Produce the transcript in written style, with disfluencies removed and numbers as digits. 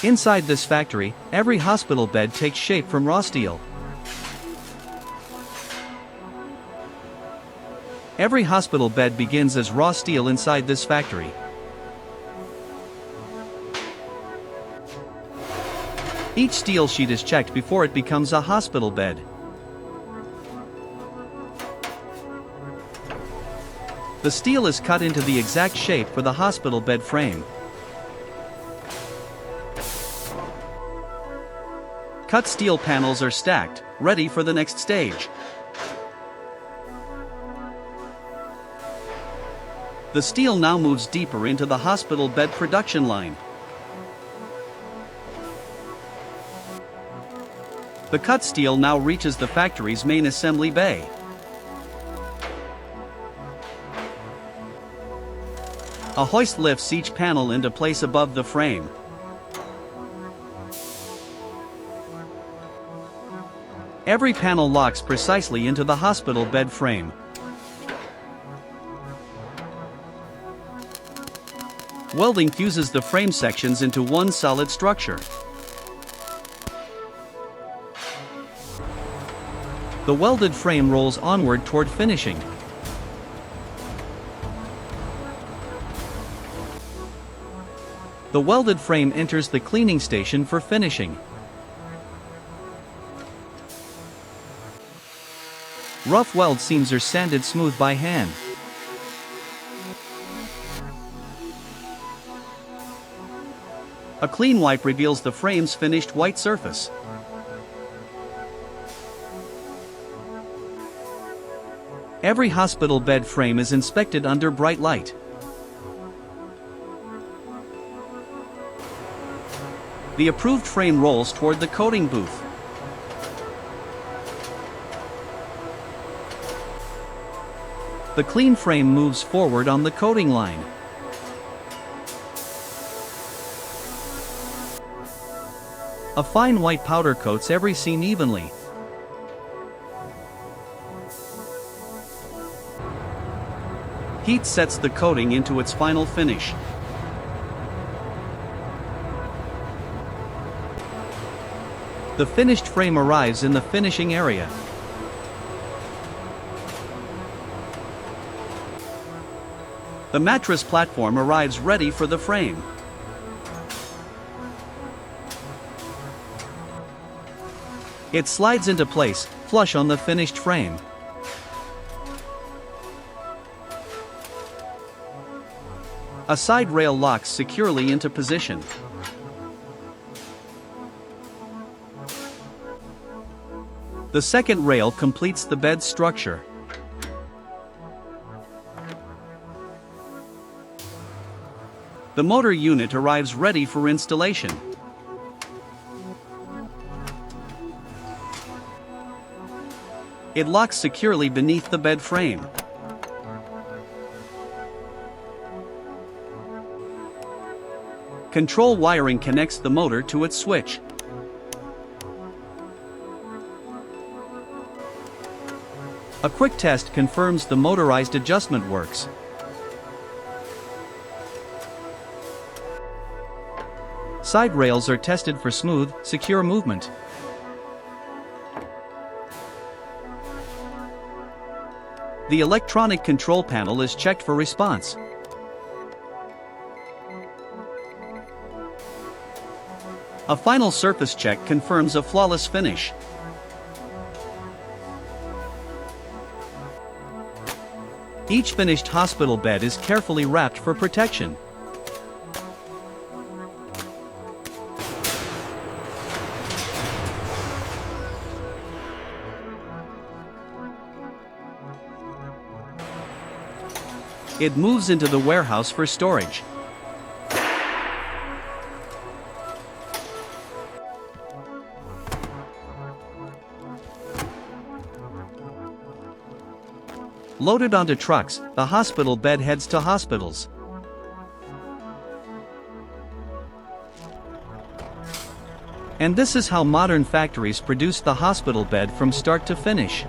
Inside this factory, every hospital bed takes shape from raw steel. Every hospital bed begins as raw steel inside this factory. Each steel sheet is checked before it becomes a hospital bed. The steel is cut into the exact shape for the hospital bed frame. Cut steel panels are stacked, ready for the next stage. The steel now moves deeper into the hospital bed production line. The cut steel now reaches the factory's main assembly bay. A hoist lifts each panel into place above the frame. Every panel locks precisely into the hospital bed frame. Welding fuses the frame sections into one solid structure. The welded frame rolls onward toward finishing. The welded frame enters the cleaning station for finishing. Rough weld seams are sanded smooth by hand. A clean wipe reveals the frame's finished white surface. Every hospital bed frame is inspected under bright light. The approved frame rolls toward the coating booth. The clean frame moves forward on the coating line. A fine white powder coats every seam evenly. Heat sets the coating into its final finish. The finished frame arrives in the finishing area. The mattress platform arrives ready for the frame. It slides into place, flush on the finished frame. A side rail locks securely into position. The second rail completes the bed's structure. The motor unit arrives ready for installation. It locks securely beneath the bed frame. Control wiring connects the motor to its switch. A quick test confirms the motorized adjustment works. Side rails are tested for smooth, secure movement. The electronic control panel is checked for response. A final surface check confirms a flawless finish. Each finished hospital bed is carefully wrapped for protection. It moves into the warehouse for storage. Loaded onto trucks, the hospital bed heads to hospitals. And this is how modern factories produce the hospital bed from start to finish.